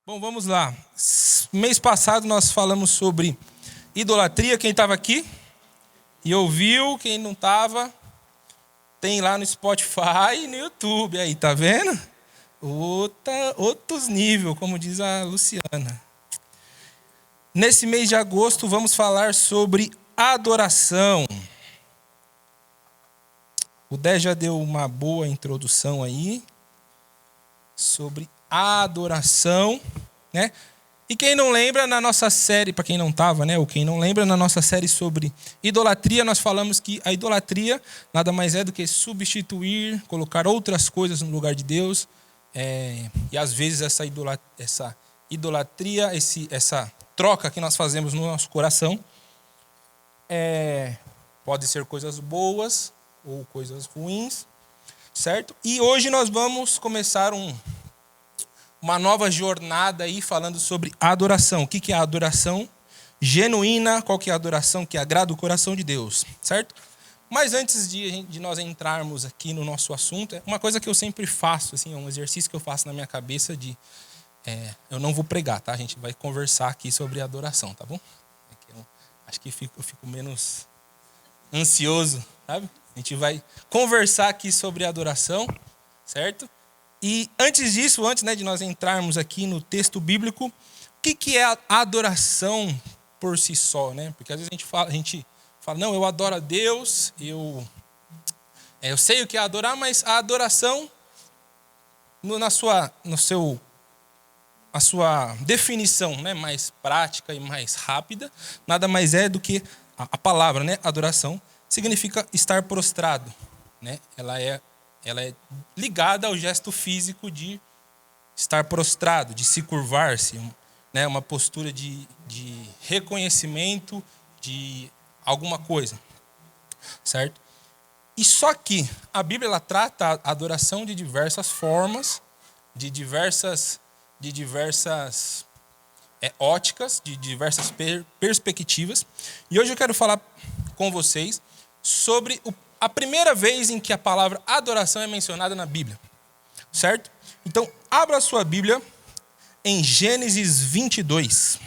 Bom, vamos lá. Mês passado nós falamos sobre idolatria. Quem estava aqui e ouviu, quem não estava, tem lá no Spotify e no YouTube. Aí, tá vendo? Outros níveis, como diz a Luciana. Nesse mês de agosto vamos falar sobre adoração. O Dé já deu uma boa introdução aí sobre adoração, né? E quem não lembra, na nossa série, para quem não estava, né? Ou quem não lembra, na nossa série sobre idolatria, nós falamos que a idolatria nada mais é do que substituir, colocar outras coisas no lugar de Deus. E às vezes essa idolatria, essa troca que nós fazemos no nosso coração, pode ser coisas boas ou coisas ruins, certo? E hoje nós vamos começar uma nova jornada aí falando sobre adoração. O que é a adoração genuína? Qual que é a adoração que agrada o coração de Deus, certo? Mas antes de nós entrarmos aqui no nosso assunto, uma coisa que eu sempre faço, assim, é um exercício que eu faço na minha cabeça eu não vou pregar, tá? A gente vai conversar aqui sobre adoração, tá bom? Acho que eu fico menos ansioso, sabe? A gente vai conversar aqui sobre adoração, certo? E antes disso, antes de nós entrarmos aqui no texto bíblico, o que é a adoração por si só, né? Porque às vezes a gente fala, não, eu adoro a Deus, eu sei o que é adorar, mas a adoração, a sua definição, né, mais prática e mais rápida, nada mais é do que a palavra, né? Adoração significa estar prostrado, né? Ela é ligada ao gesto físico de estar prostrado, de se curvar-se, né? Uma postura de reconhecimento de alguma coisa, certo? E só que a Bíblia ela trata a adoração de diversas formas, de diversas óticas, de diversas perspectivas. E hoje eu quero falar com vocês sobre a primeira vez em que a palavra adoração é mencionada na Bíblia, certo? Então, abra a sua Bíblia em Gênesis 22.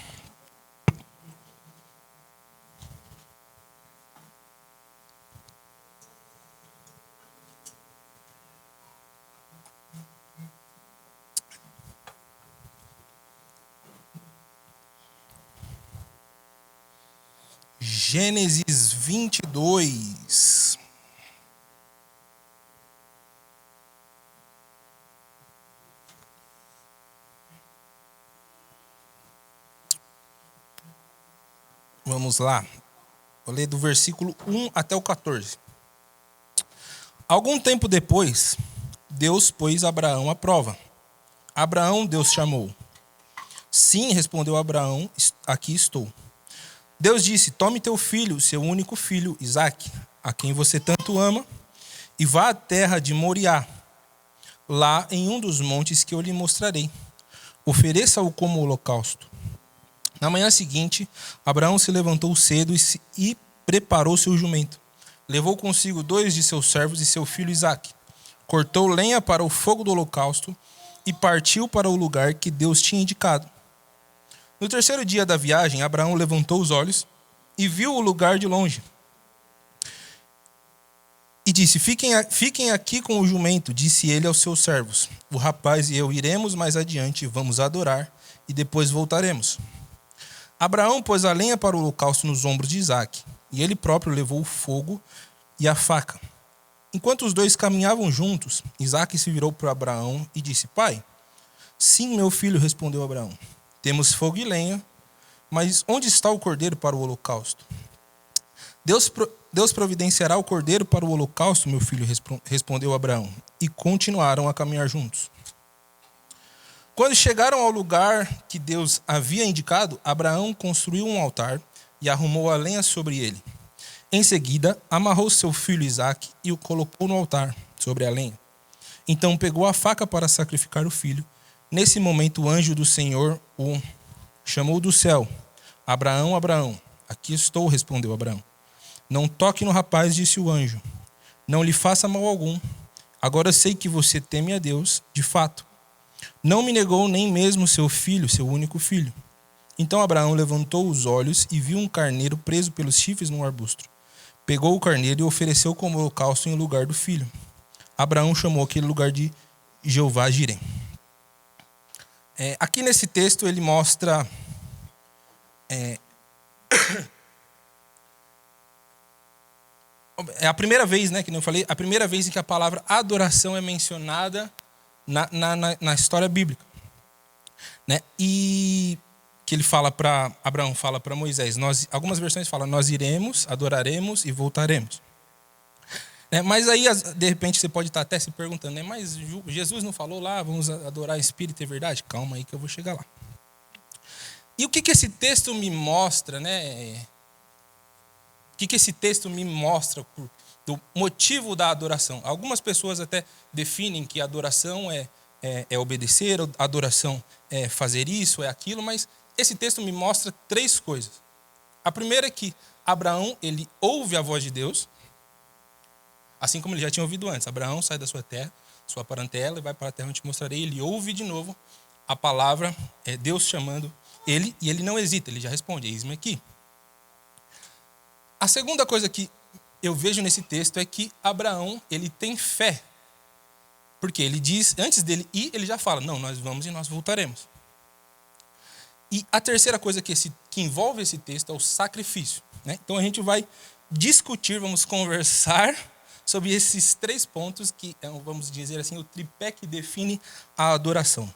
Gênesis 22. Vamos lá. Vou ler do versículo 1 até o 14. Algum tempo depois, Deus pôs Abraão à prova. Abraão, Deus chamou. Sim, respondeu Abraão, aqui estou. Deus disse, tome teu filho, seu único filho, Isaque, a quem você tanto ama, e vá à terra de Moriá, lá em um dos montes que eu lhe mostrarei. Ofereça-o como holocausto. Na manhã seguinte, Abraão se levantou cedo e preparou seu jumento. Levou consigo 2 de seus servos e seu filho Isaque. Cortou lenha para o fogo do holocausto e partiu para o lugar que Deus tinha indicado. No terceiro dia da viagem, Abraão levantou os olhos e viu o lugar de longe. E disse, fiquem aqui com o jumento, disse ele aos seus servos. O rapaz e eu iremos mais adiante, vamos adorar e depois voltaremos. Abraão pôs a lenha para o holocausto nos ombros de Isaque, e ele próprio levou o fogo e a faca. Enquanto os dois caminhavam juntos, Isaque se virou para Abraão e disse, pai, sim, meu filho, respondeu Abraão. Temos fogo e lenha, mas onde está o cordeiro para o holocausto? Deus providenciará o cordeiro para o holocausto, meu filho, respondeu Abraão. E continuaram a caminhar juntos. Quando chegaram ao lugar que Deus havia indicado, Abraão construiu um altar e arrumou a lenha sobre ele. Em seguida, amarrou seu filho Isaque e o colocou no altar, sobre a lenha. Então pegou a faca para sacrificar o filho. Nesse momento, o anjo do Senhor o chamou do céu. Abraão, Abraão. Aqui estou, respondeu Abraão. Não toque no rapaz, disse o anjo. Não lhe faça mal algum. Agora sei que você teme a Deus, de fato. Não me negou nem mesmo seu filho, seu único filho. Então Abraão levantou os olhos e viu um carneiro preso pelos chifres num arbusto. Pegou o carneiro e ofereceu como holocausto em lugar do filho. Abraão chamou aquele lugar de Jeová Jireh. Aqui nesse texto ele mostra é a primeira vez, né, que eu falei, a primeira vez em que a palavra adoração é mencionada na história bíblica, né? E que ele fala para Abraão, fala para Moisés. Algumas versões falam: nós iremos, adoraremos e voltaremos. Mas aí, de repente, você pode estar até se perguntando, né? Mas Jesus não falou lá, vamos adorar em espírito e verdade? Calma aí que eu vou chegar lá. E o que esse texto me mostra, né? O que esse texto me mostra do motivo da adoração? Algumas pessoas até definem que adoração é obedecer, adoração é fazer isso, é aquilo, mas esse texto me mostra três coisas. A primeira é que Abraão, ele ouve a voz de Deus, assim como ele já tinha ouvido antes. Abraão sai da sua terra, sua parentela, e vai para a terra onde te mostrarei. Ele ouve de novo a palavra, Deus chamando ele, e ele não hesita, ele já responde: eis-me aqui. A segunda coisa que eu vejo nesse texto é que Abraão, ele tem fé. Porque ele diz, antes dele ir, ele já fala: não, nós vamos e nós voltaremos. E a terceira coisa que envolve esse texto é o sacrifício, né? Então a gente vai discutir, vamos conversar sobre esses três pontos que, vamos dizer assim, o tripé que define a adoração.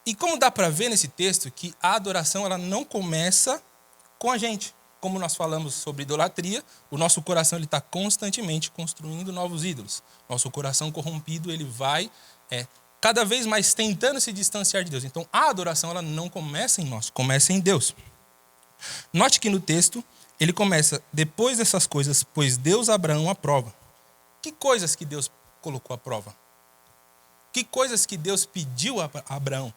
E como dá para ver nesse texto que a adoração ela não começa com a gente. Como nós falamos sobre idolatria, o nosso coração está constantemente construindo novos ídolos. Nosso coração corrompido ele vai cada vez mais tentando se distanciar de Deus. Então a adoração ela não começa em nós, começa em Deus. Note que no texto ele começa: depois dessas coisas, pois Deus Abraão à prova. Que coisas que Deus colocou à prova? Que coisas que Deus pediu a Abraão?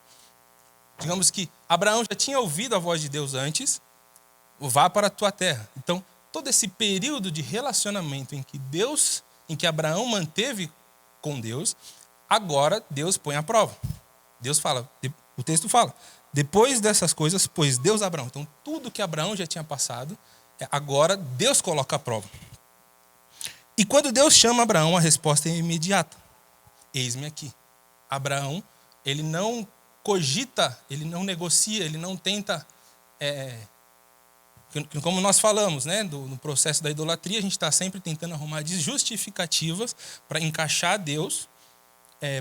Digamos que Abraão já tinha ouvido a voz de Deus antes: vá para a tua terra. Então, todo esse período de relacionamento em que Abraão manteve com Deus, agora Deus põe à prova. Deus fala, o texto fala: depois dessas coisas, pois Deus Abraão. Então, tudo que Abraão já tinha passado, agora Deus coloca à prova. E quando Deus chama Abraão, a resposta é imediata: eis-me aqui. Abraão, ele não cogita, ele não negocia, ele não tenta... Como nós falamos, né, no processo da idolatria, a gente está sempre tentando arrumar justificativas para encaixar Deus,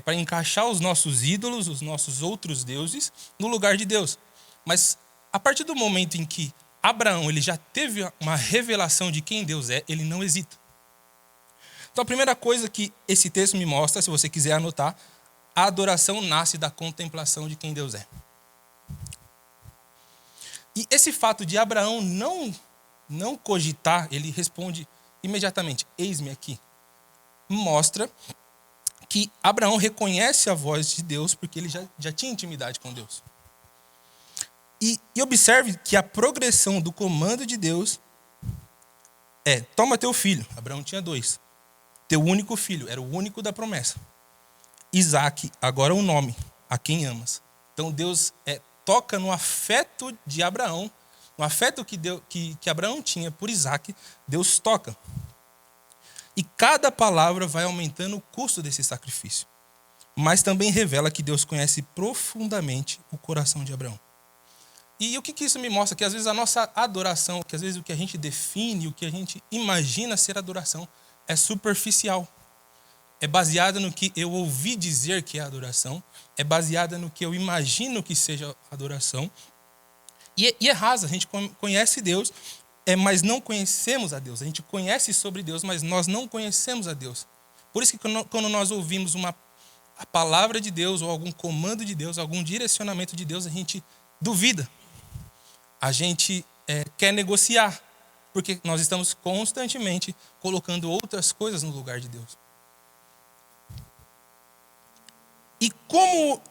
para encaixar os nossos ídolos, os nossos outros deuses, no lugar de Deus. Mas a partir do momento em que Abraão ele já teve uma revelação de quem Deus é, ele não hesita. Então a primeira coisa que esse texto me mostra, se você quiser anotar: a adoração nasce da contemplação de quem Deus é. E esse fato de Abraão não cogitar, ele responde imediatamente: eis-me aqui. Mostra que Abraão reconhece a voz de Deus porque ele já tinha intimidade com Deus. E observe que a progressão do comando de Deus toma teu filho. Abraão tinha 2. Teu único filho, era o único da promessa. Isaque, agora o nome, a quem amas. Então Deus toca no afeto de Abraão, no afeto que Abraão tinha por Isaque, Deus toca. E cada palavra vai aumentando o custo desse sacrifício. Mas também revela que Deus conhece profundamente o coração de Abraão. E o que isso me mostra? Que às vezes a nossa adoração, que às vezes o que a gente define, o que a gente imagina ser adoração, é superficial. É baseada no que eu ouvi dizer que é adoração, é baseada no que eu imagino que seja adoração. E é rasa, a gente conhece Deus, mas não conhecemos a Deus. A gente conhece sobre Deus, mas nós não conhecemos a Deus. Por isso que quando nós ouvimos a palavra de Deus, ou algum comando de Deus, algum direcionamento de Deus, a gente duvida. A gente quer negociar, porque nós estamos constantemente colocando outras coisas no lugar de Deus. E como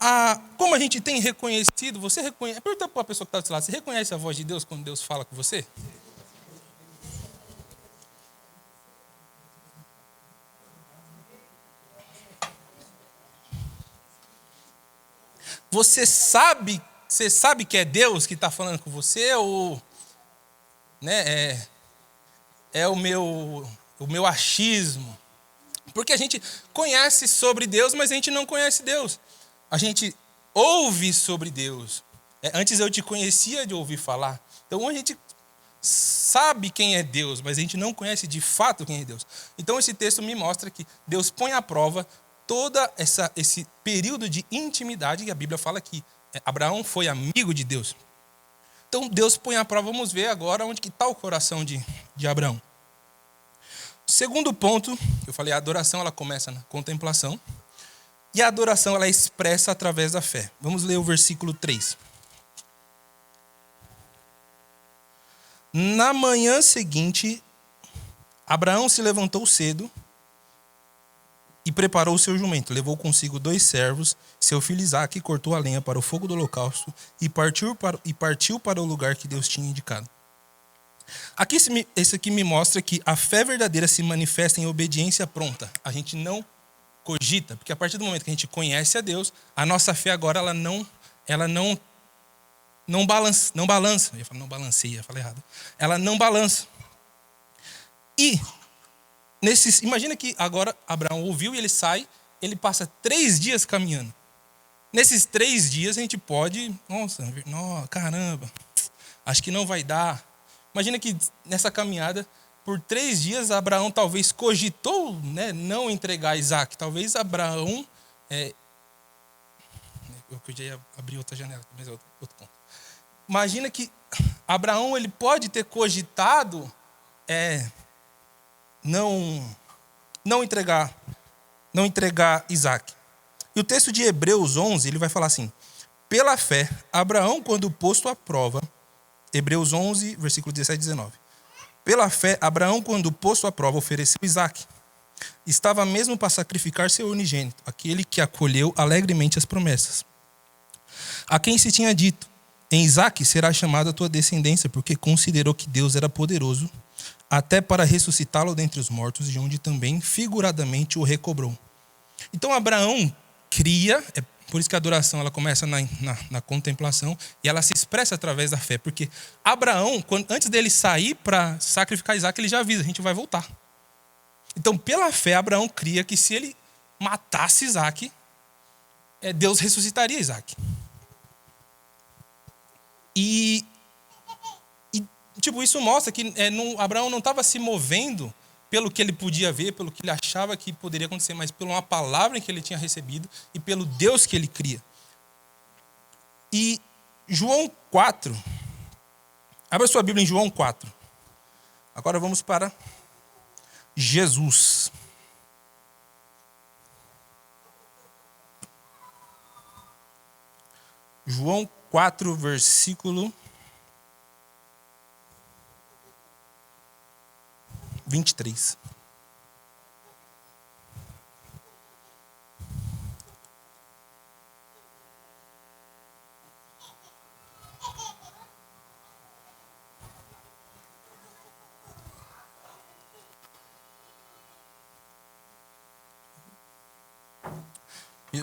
a gente tem reconhecido, você reconhece... Pergunta para a pessoa que está do seu lado: você reconhece a voz de Deus quando Deus fala com você? Você sabe que é Deus que está falando com você ou, né, é o meu achismo? Porque a gente conhece sobre Deus, mas a gente não conhece Deus. A gente ouve sobre Deus. Antes eu te conhecia de ouvir falar. Então a gente sabe quem é Deus, mas a gente não conhece de fato quem é Deus. Então esse texto me mostra que Deus põe à prova todo esse período de intimidade que a Bíblia fala que Abraão foi amigo de Deus. Então Deus põe à prova, vamos ver agora onde que está o coração de Abraão. Segundo ponto, eu falei, a adoração ela começa na contemplação e a adoração ela é expressa através da fé. Vamos ler o versículo 3. Na manhã seguinte, Abraão se levantou cedo e preparou o seu jumento. Levou consigo 2 servos, seu filho Isaque, cortou a lenha para o fogo do holocausto e partiu para o lugar que Deus tinha indicado. Aqui, esse aqui me mostra que a fé verdadeira se manifesta em obediência pronta. A gente não cogita, porque a partir do momento que a gente conhece a Deus, a nossa fé agora ela não balança. Eu ia falar, não balanceia, falei errado. Ela não balança. E imagina que agora Abraão ouviu e ele sai, ele passa 3 dias caminhando. Nesses 3 dias a gente pode, caramba, acho que não vai dar. Imagina que nessa caminhada, por 3 dias, Abraão talvez cogitou, né, não entregar Isaque. Talvez Abraão... eu já ia abrir outra janela, mas é outro ponto. Imagina que Abraão ele pode ter cogitado não entregar Isaque. E o texto de Hebreus 11, ele vai falar assim: pela fé, Abraão, quando posto à prova, Hebreus 11, versículo 17 e 19. Pela fé, Abraão, quando posto à prova, ofereceu Isaque. Estava mesmo para sacrificar seu unigênito, aquele que acolheu alegremente as promessas. A quem se tinha dito: em Isaque será chamada a tua descendência, porque considerou que Deus era poderoso, até para ressuscitá-lo dentre os mortos, de onde também figuradamente o recobrou. Então Abraão cria, é por isso que a adoração ela começa na contemplação e ela se expressa através da fé, porque Abraão, antes dele sair para sacrificar Isaque, ele já avisa, a gente vai voltar. Então, pela fé, Abraão cria que se ele matasse Isaque, Deus ressuscitaria Isaque. E isso mostra que Abraão não estava se movendo pelo que ele podia ver, pelo que ele achava que poderia acontecer, mas pela uma palavra que ele tinha recebido e pelo Deus que ele cria. E João 4, abra sua Bíblia em João 4. Agora vamos para Jesus. João 4, versículo 23.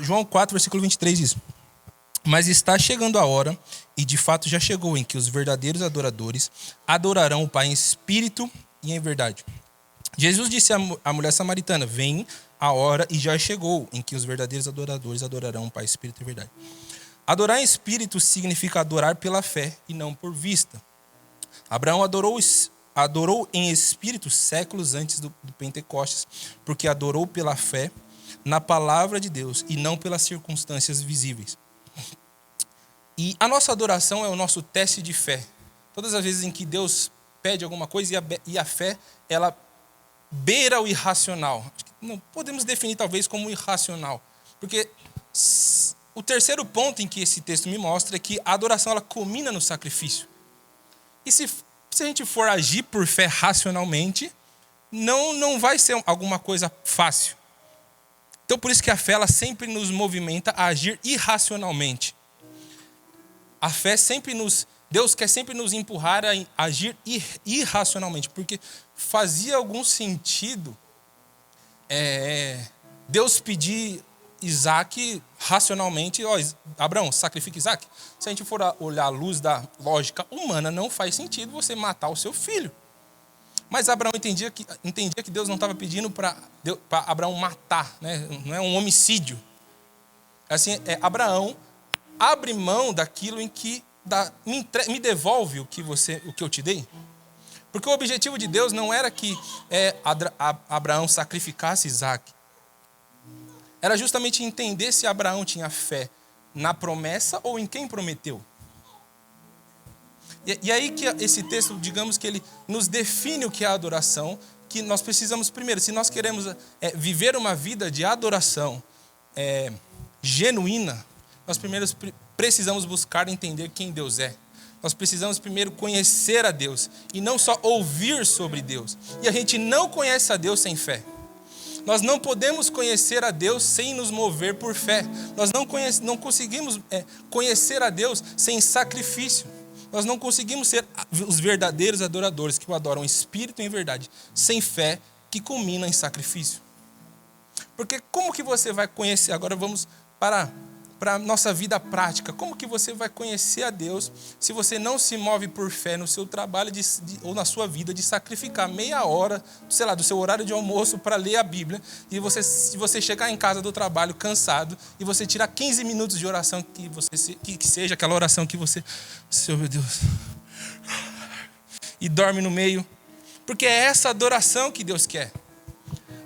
João 4, versículo 23 diz: mas está chegando a hora, e de fato já chegou, em que os verdadeiros adoradores adorarão o Pai em espírito e em verdade. Jesus disse à mulher samaritana: vem a hora e já chegou em que os verdadeiros adoradores adorarão o Pai em espírito e verdade. Adorar em espírito significa adorar pela fé e não por vista. Abraão adorou em espírito séculos antes do Pentecostes, porque adorou pela fé na palavra de Deus e não pelas circunstâncias visíveis. E a nossa adoração é o nosso teste de fé. Todas as vezes em que Deus pede alguma coisa e a fé, ela beira o irracional. Não podemos definir talvez como irracional, porque o terceiro ponto em que esse texto me mostra é que a adoração ela culmina no sacrifício. E se a gente for agir por fé racionalmente, não vai ser alguma coisa fácil. Então por isso que a fé ela sempre nos movimenta a agir irracionalmente. A fé Deus quer sempre nos empurrar a agir irracionalmente, porque fazia algum sentido Deus pedir Isaac, racionalmente, Abraão, sacrifica Isaac. Se a gente for olhar à luz da lógica humana, não faz sentido você matar o seu filho. Mas Abraão entendia que Deus não estava pedindo para Abraão matar, né? Não é um homicídio. Assim, Abraão abre mão daquilo em que me devolve o que eu te dei. Porque o objetivo de Deus não era que Abraão sacrificasse Isaac. Era justamente entender se Abraão tinha fé na promessa ou em quem prometeu. E aí que esse texto, digamos que ele nos define o que é a adoração, que nós precisamos primeiro, se nós queremos viver uma vida de adoração genuína, nós primeiro precisamos buscar entender quem Deus é. Nós precisamos primeiro conhecer a Deus e não só ouvir sobre Deus. E a gente não conhece a Deus sem fé. Nós não podemos conhecer a Deus sem nos mover por fé. Nós não conseguimos conhecer a Deus sem sacrifício. Nós não conseguimos ser os verdadeiros adoradores que o adoram em espírito e em verdade, sem fé que culmina em sacrifício. Porque como que você vai conhecer? Agora vamos para a nossa vida prática. Como que você vai conhecer a Deus se você não se move por fé no seu trabalho ou na sua vida de sacrificar meia hora, sei lá, do seu horário de almoço para ler a Bíblia, e se você chegar em casa do trabalho cansado e você tirar 15 minutos de oração que seja aquela oração que você, Senhor meu Deus, e dorme no meio, porque é essa adoração que Deus quer.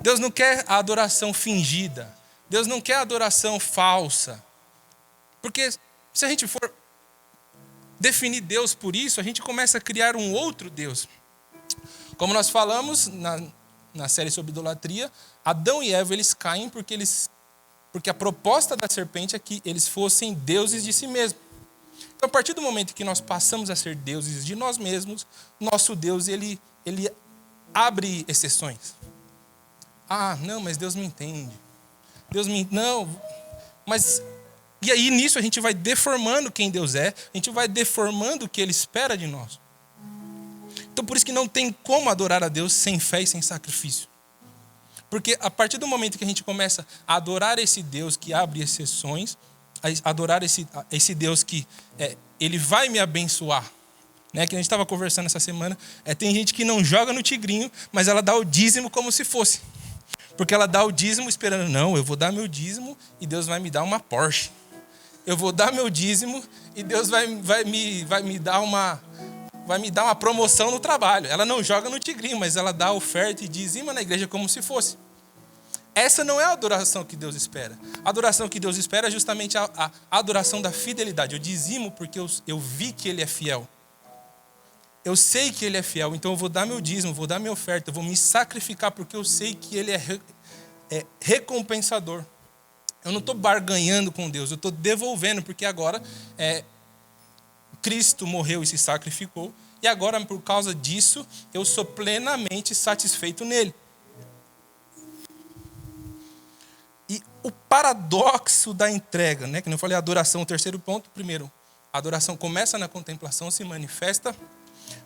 Deus não quer a adoração fingida. Deus não quer a adoração falsa. Porque se a gente for definir Deus por isso, a gente começa a criar um outro Deus. Como nós falamos na série sobre idolatria, Adão e Eva eles caem porque a proposta da serpente é que eles fossem deuses de si mesmos. Então, a partir do momento que nós passamos a ser deuses de nós mesmos, nosso Deus ele abre exceções. Não, mas Deus me entende. Não, mas... E aí, nisso, a gente vai deformando quem Deus é, a gente vai deformando o que Ele espera de nós. Então, por isso que não tem como adorar a Deus sem fé e sem sacrifício. Porque a partir do momento que a gente começa a adorar esse Deus que abre exceções, a adorar esse Deus que Ele vai me abençoar, né? Que a gente estava conversando essa semana, tem gente que não joga no tigrinho, mas ela dá o dízimo como se fosse. Porque ela dá o dízimo esperando, não, eu vou dar meu dízimo e Deus vai me dar uma Porsche. Eu vou dar meu dízimo e Deus vai me dar uma promoção no trabalho. Ela não joga no tigrinho, mas ela dá oferta e dizima na igreja como se fosse. Essa não é a adoração que Deus espera. A adoração que Deus espera é justamente a adoração da fidelidade. Eu dizimo porque eu vi que Ele é fiel. Eu sei que Ele é fiel, então eu vou dar meu dízimo, vou dar minha oferta, eu vou me sacrificar porque eu sei que Ele é recompensador. Eu não estou barganhando com Deus, eu estou devolvendo, porque agora Cristo morreu e se sacrificou, e agora, por causa disso, eu sou plenamente satisfeito nele. E o paradoxo da entrega, né? Que eu falei, a adoração, o terceiro ponto, primeiro, a adoração começa na contemplação, se manifesta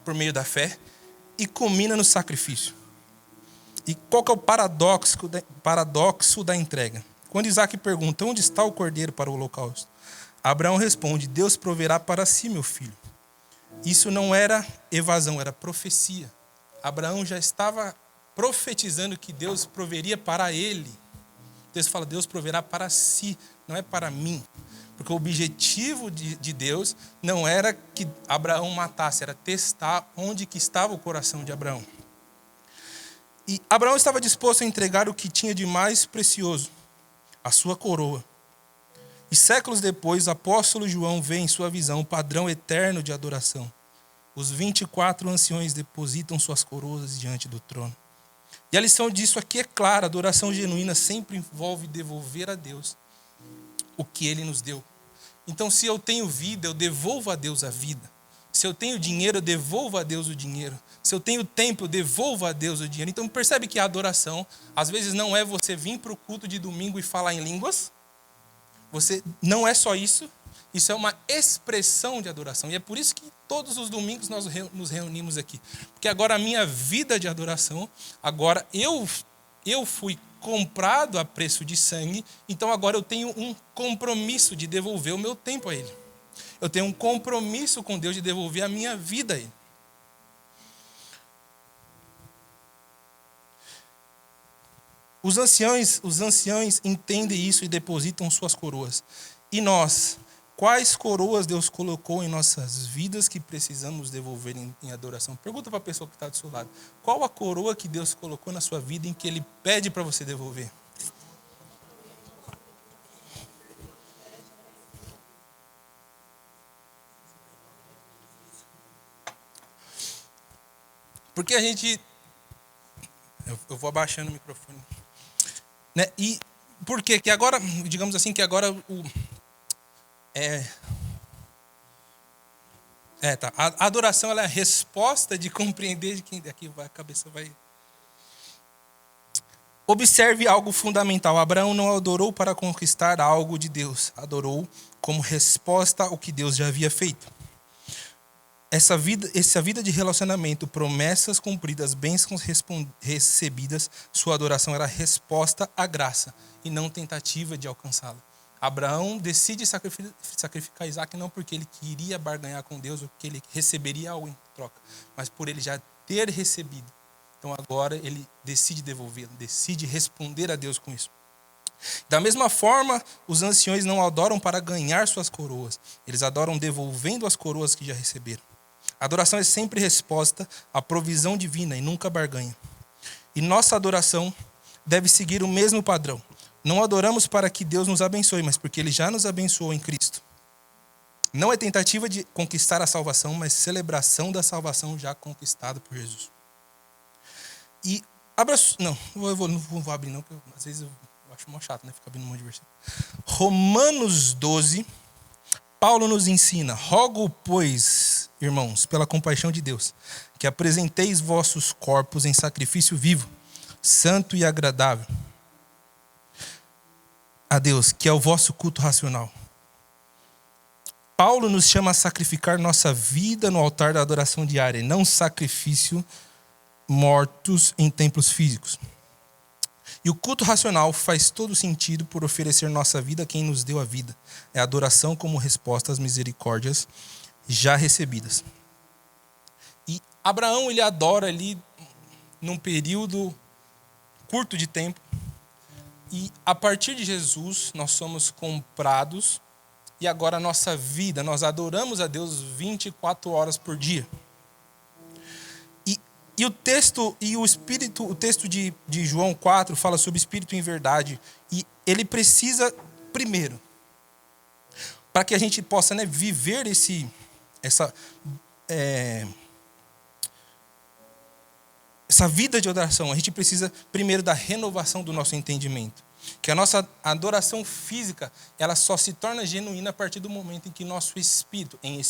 por meio da fé e culmina no sacrifício. E qual que é o paradoxo da entrega? Quando Isaac pergunta, onde está o cordeiro para o holocausto? Abraão responde, Deus proverá para si, meu filho. Isso não era evasão, era profecia. Abraão já estava profetizando que Deus proveria para ele. Deus fala, Deus proverá para si, não é para mim. Porque o objetivo de Deus não era que Abraão matasse, era testar onde que estava o coração de Abraão. E Abraão estava disposto a entregar o que tinha de mais precioso, a sua coroa. E séculos depois, o apóstolo João vê em sua visão o padrão eterno de adoração. Os 24 anciões depositam suas coroas diante do trono. E a lição disso aqui é clara, a adoração genuína sempre envolve devolver a Deus o que Ele nos deu. Então, se eu tenho vida, eu devolvo a Deus a vida. Se eu tenho dinheiro, eu devolvo a Deus o dinheiro. Se eu tenho tempo, eu devolvo a Deus o dinheiro. Então, percebe que a adoração, às vezes, não é você vir para o culto de domingo e falar em línguas. Não é só isso. Isso é uma expressão de adoração. E é por isso que todos os domingos nós nos reunimos aqui. Porque agora a minha vida de adoração, agora eu fui comprado a preço de sangue, então agora eu tenho um compromisso de devolver o meu tempo a Ele. Eu tenho um compromisso com Deus de devolver a minha vida a Ele. Os anciãos entendem isso e depositam suas coroas. E nós, quais coroas Deus colocou em nossas vidas que precisamos devolver em adoração? Pergunta para a pessoa que está do seu lado. Qual a coroa que Deus colocou na sua vida em que Ele pede para você devolver? Porque a gente... Eu vou abaixando o microfone. Né? E por quê? Que agora, digamos assim, que agora a adoração ela é a resposta de compreender de quem daqui vai, a cabeça vai. Observe algo fundamental. Abraão não adorou para conquistar algo de Deus, adorou como resposta ao que Deus já havia feito. Essa vida de relacionamento, promessas cumpridas, bênçãos recebidas, sua adoração era resposta à graça e não tentativa de alcançá-la. Abraão decide sacrificar Isaac não porque ele queria barganhar com Deus ou porque ele receberia algo em troca, mas por ele já ter recebido. Então agora ele decide devolvê-lo, decide responder a Deus com isso. Da mesma forma, os anciões não adoram para ganhar suas coroas, eles adoram devolvendo as coroas que já receberam. A adoração é sempre resposta à provisão divina e nunca barganha. E nossa adoração deve seguir o mesmo padrão. Não adoramos para que Deus nos abençoe, mas porque Ele já nos abençoou em Cristo. Não é tentativa de conquistar a salvação, mas celebração da salvação já conquistada por Jesus. E abra... Não vou abrir não, porque às vezes eu acho mó chato, né? Ficar abrindo um monte de versículo. Romanos 12, Paulo nos ensina: rogo, pois, irmãos, pela compaixão de Deus, que apresenteis vossos corpos em sacrifício vivo, santo e agradável a Deus, que é o vosso culto racional. Paulo nos chama a sacrificar nossa vida no altar da adoração diária, e não sacrifício mortos em templos físicos. E o culto racional faz todo sentido por oferecer nossa vida a quem nos deu a vida. É a adoração como resposta às misericórdias já recebidas. E Abraão, ele adora ali num período curto de tempo. E a partir de Jesus, nós somos comprados. E agora a nossa vida, nós adoramos a Deus 24 horas por dia. E o texto de João 4 fala sobre espírito em verdade. E ele precisa, primeiro, para que a gente possa, né, viver essa vida de adoração, a gente precisa primeiro da renovação do nosso entendimento. Que a nossa adoração física, ela só se torna genuína a partir do momento em que nosso espírito, em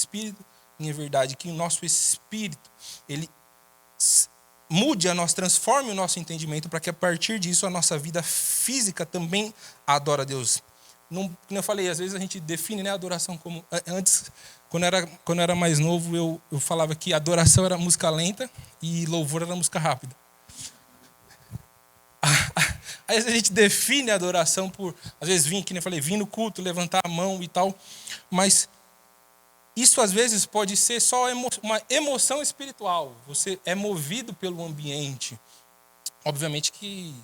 verdade, que o nosso espírito, ele mude transforme o nosso entendimento para que a partir disso a nossa vida física também adore a Deus. Não, como eu falei, às vezes a gente define, né, a adoração como... Antes, quando eu era mais novo, eu falava que adoração era música lenta e louvor era música rápida. Aí a gente define a adoração por... Às vezes vir no culto, levantar a mão e tal. Mas isso às vezes pode ser só uma emoção espiritual. Você é movido pelo ambiente. Obviamente que,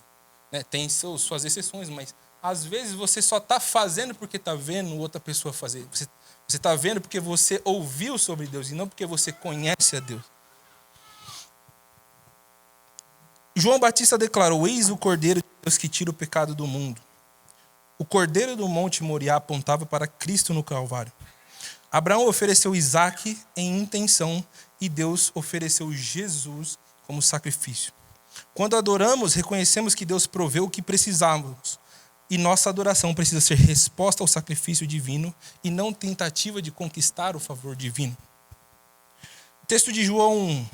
né, tem suas exceções, mas às vezes você só está fazendo porque está vendo outra pessoa fazer. Você está vendo porque você ouviu sobre Deus e não porque você conhece a Deus. João Batista declarou: eis o Cordeiro de Deus que tira o pecado do mundo. O Cordeiro do Monte Moriá apontava para Cristo no Calvário. Abraão ofereceu Isaac em intenção e Deus ofereceu Jesus como sacrifício. Quando adoramos, reconhecemos que Deus proveu o que precisávamos. E nossa adoração precisa ser resposta ao sacrifício divino e não tentativa de conquistar o favor divino. O texto de João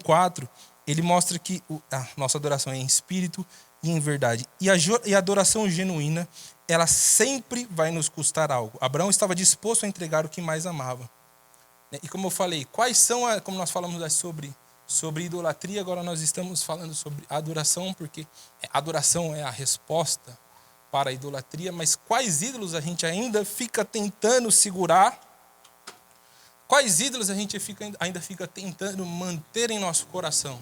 4, ele mostra que a nossa adoração é em espírito e em verdade. E a adoração genuína, ela sempre vai nos custar algo. Abraão estava disposto a entregar o que mais amava. E como eu falei, quais são, como nós falamos sobre sobre idolatria, agora nós estamos falando sobre adoração, porque adoração é a resposta para a idolatria, mas quais ídolos a gente ainda fica tentando segurar? Quais ídolos a gente ainda fica tentando manter em nosso coração?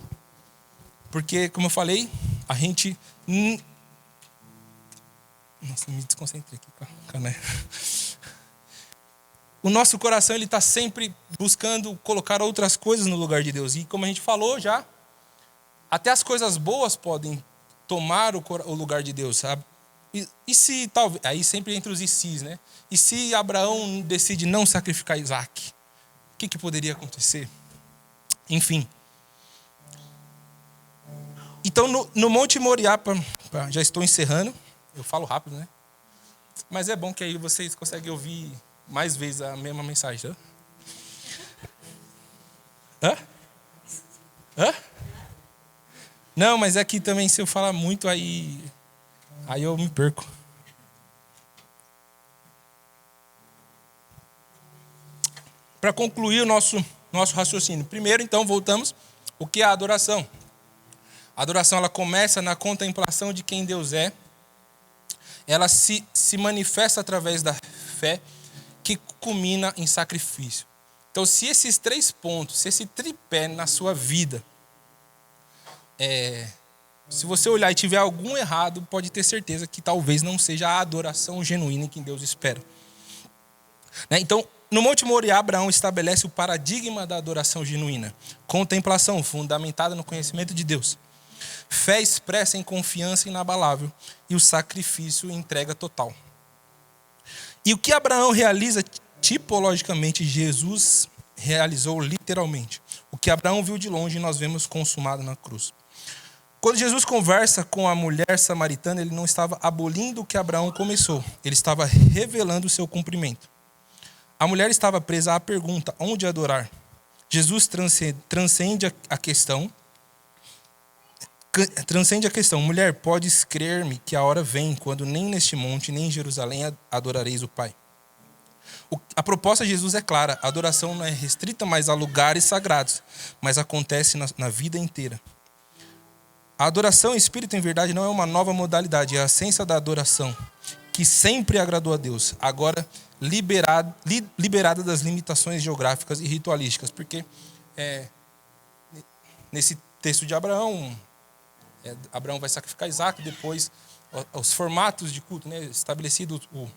Porque, como eu falei, a gente... Nossa, me desconcentrei aqui com a caneta. O nosso coração está sempre buscando colocar outras coisas no lugar de Deus. E como a gente falou já, até as coisas boas podem tomar o lugar de Deus, sabe? E se talvez... Aí sempre entre os e se's, né? E se Abraão decide não sacrificar Isaac? O que poderia acontecer? Enfim. Então, no Monte Moriá, já estou encerrando. Eu falo rápido, né? Mas é bom que aí vocês conseguem ouvir mais vezes a mesma mensagem. Hã? Não, mas é que também se eu falar muito, aí eu me perco. Para concluir o nosso raciocínio. Primeiro, então, voltamos. O que é a adoração? A adoração ela começa na contemplação de quem Deus é. Ela se manifesta através da fé, que culmina em sacrifício. Então, se esses 3 pontos, se esse tripé na sua vida, se você olhar e tiver algum errado, pode ter certeza que talvez não seja a adoração genuína que Deus espera. Então, no Monte Moriá, Abraão estabelece o paradigma da adoração genuína. Contemplação fundamentada no conhecimento de Deus. Fé expressa em confiança inabalável e o sacrifício em entrega total. E o que Abraão realiza tipologicamente, Jesus realizou literalmente. O que Abraão viu de longe, nós vemos consumado na cruz. Quando Jesus conversa com a mulher samaritana, ele não estava abolindo o que Abraão começou. Ele estava revelando o seu cumprimento. A mulher estava presa à pergunta, onde adorar? Jesus transcende a questão. Mulher, podes crer-me que a hora vem, quando nem neste monte, nem em Jerusalém adorareis o Pai. A proposta de Jesus é clara. A adoração não é restrita mais a lugares sagrados, mas acontece na vida inteira. A adoração em espírito em verdade não é uma nova modalidade, é a essência da adoração, que sempre agradou a Deus, agora liberada das limitações geográficas e ritualísticas. Porque nesse texto de Abraão vai sacrificar Isaac, depois os formatos de culto, né, estabelecido o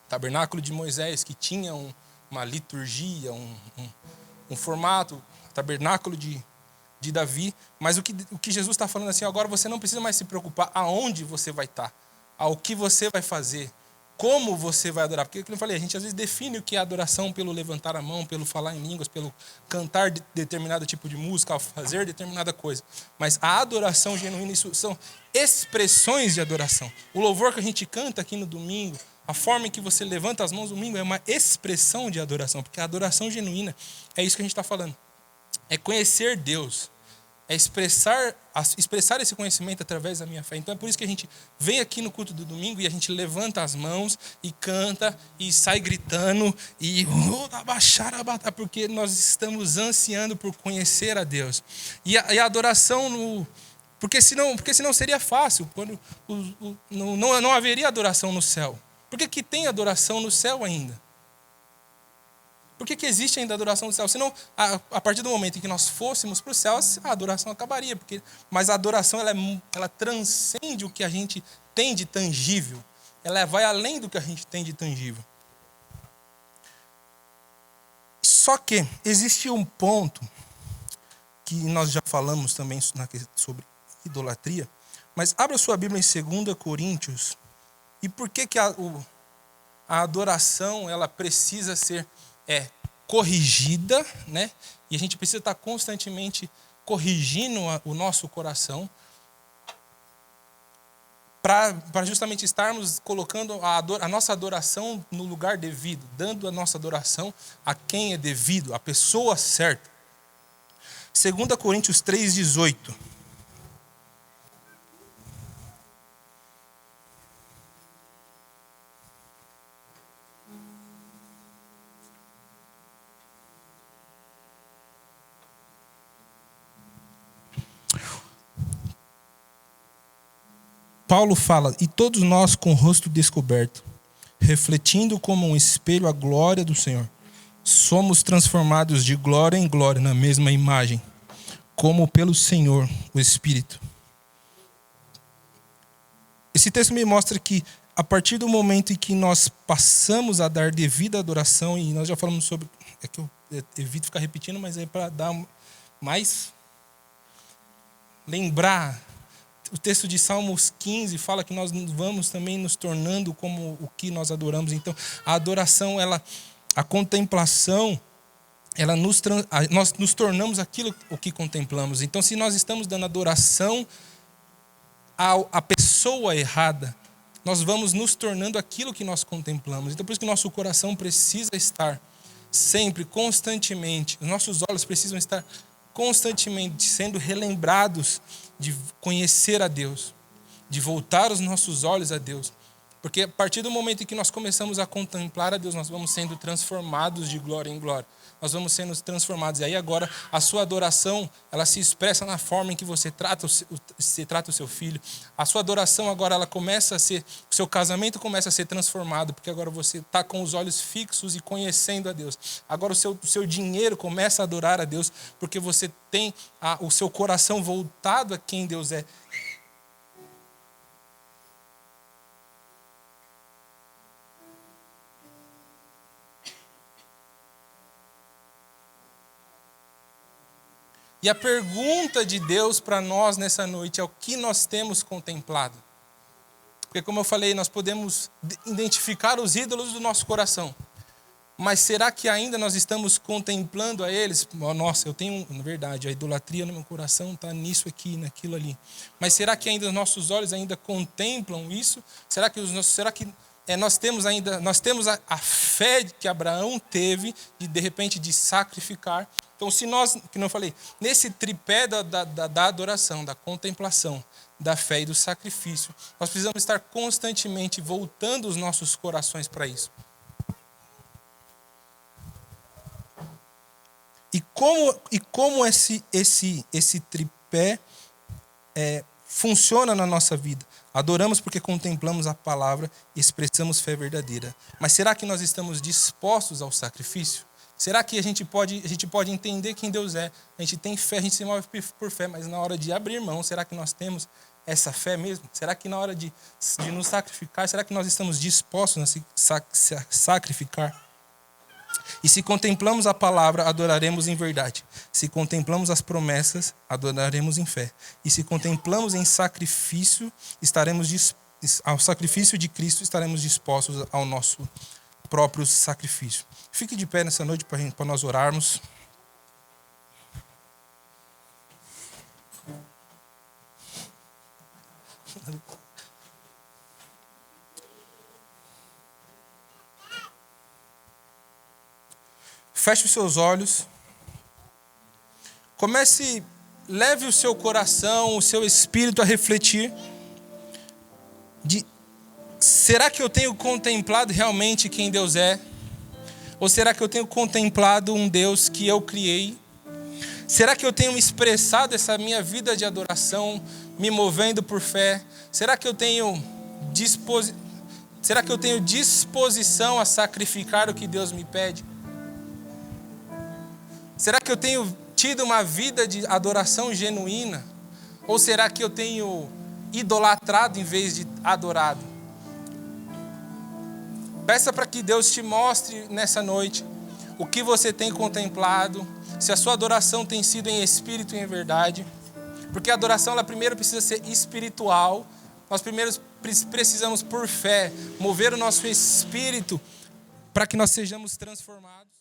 tabernáculo de Moisés, que tinha uma liturgia, um formato, tabernáculo de Davi, mas o que Jesus está falando assim, agora você não precisa mais se preocupar aonde você vai estar, ao que você vai fazer, como você vai adorar. Porque, como eu falei, a gente às vezes define o que é adoração pelo levantar a mão, pelo falar em línguas, pelo cantar determinado tipo de música, ao fazer determinada coisa. Mas a adoração genuína, isso são expressões de adoração. O louvor que a gente canta aqui no domingo, a forma em que você levanta as mãos no domingo é uma expressão de adoração. Porque a adoração genuína é isso que a gente está falando. É conhecer Deus. É expressar esse conhecimento através da minha fé. Então é por isso que a gente vem aqui no culto do domingo e a gente levanta as mãos e canta e sai gritando e porque nós estamos ansiando por conhecer a Deus. E a adoração porque senão seria fácil, quando não haveria adoração no céu. Por que tem adoração no céu ainda? Por que existe ainda a adoração no céu? Senão, a partir do momento em que nós fôssemos para o céu, a adoração acabaria. Mas a adoração ela transcende o que a gente tem de tangível. Ela vai além do que a gente tem de tangível. Só que existe um ponto que nós já falamos também sobre idolatria. Mas abra sua Bíblia em 2 Coríntios. E por que a adoração ela precisa ser corrigida, né? E a gente precisa estar constantemente corrigindo o nosso coração para justamente estarmos colocando a nossa adoração no lugar devido, dando a nossa adoração a quem é devido, a pessoa certa. 2 Coríntios 3:18. Paulo fala, e todos nós com o rosto descoberto, refletindo como um espelho a glória do Senhor, somos transformados de glória em glória na mesma imagem, como pelo Senhor, o Espírito. Esse texto me mostra que a partir do momento em que nós passamos a dar devida adoração, e nós já falamos sobre, é que eu evito ficar repetindo, mas é para dar mais, lembrar. O texto de Salmos 15 fala que nós vamos também nos tornando como o que nós adoramos. Então, a adoração, a contemplação, nós nos tornamos aquilo o que contemplamos. Então, se nós estamos dando adoração à pessoa errada, nós vamos nos tornando aquilo que nós contemplamos. Então, por isso que nosso coração precisa estar sempre, constantemente, os nossos olhos precisam estar constantemente sendo relembrados de conhecer a Deus, de voltar os nossos olhos a Deus. Porque a partir do momento em que nós começamos a contemplar a Deus, nós vamos sendo transformados de glória em glória. Nós vamos sendo transformados. E aí agora a sua adoração, ela se expressa na forma em que você trata o seu filho. A sua adoração agora, ela começa a ser, o seu casamento começa a ser transformado, porque agora você está com os olhos fixos e conhecendo a Deus. Agora o seu dinheiro começa a adorar a Deus, porque você tem o seu coração voltado a quem Deus é. E a pergunta de Deus para nós nessa noite é o que nós temos contemplado. Porque, como eu falei, nós podemos identificar os ídolos do nosso coração. Mas será que ainda nós estamos contemplando a eles? Nossa, eu tenho, na verdade, a idolatria no meu coração está nisso aqui, naquilo ali. Mas será que ainda os nossos olhos ainda contemplam isso? Será que nós temos a fé que Abraão teve de repente, de sacrificar? Então, se nós, como eu falei, nesse tripé da adoração, da contemplação, da fé e do sacrifício, nós precisamos estar constantemente voltando os nossos corações para isso. E como esse tripé funciona na nossa vida? Adoramos porque contemplamos a palavra e expressamos fé verdadeira. Mas será que nós estamos dispostos ao sacrifício? Será que a gente pode entender quem Deus é? A gente tem fé, a gente se move por fé, mas na hora de abrir mão, será que nós temos essa fé mesmo? Será que na hora de nos sacrificar, será que nós estamos dispostos a se sacrificar? E se contemplamos a palavra, adoraremos em verdade. Se contemplamos as promessas, adoraremos em fé. E se contemplamos em sacrifício, ao sacrifício de Cristo, estaremos dispostos ao nosso próprio sacrifício. Fique de pé nessa noite para nós orarmos. Feche os seus olhos. Leve o seu coração, o seu espírito a refletir. Será que eu tenho contemplado realmente quem Deus é? Ou será que eu tenho contemplado um Deus que eu criei? Será que eu tenho expressado essa minha vida de adoração, me movendo por fé? Será que eu tenho disposição a sacrificar o que Deus me pede? Será que eu tenho tido uma vida de adoração genuína? Ou será que eu tenho idolatrado em vez de adorado? Peça para que Deus te mostre nessa noite o que você tem contemplado, se a sua adoração tem sido em espírito e em verdade. Porque a adoração, ela primeiro precisa ser espiritual. Nós primeiro precisamos, por fé, mover o nosso espírito para que nós sejamos transformados.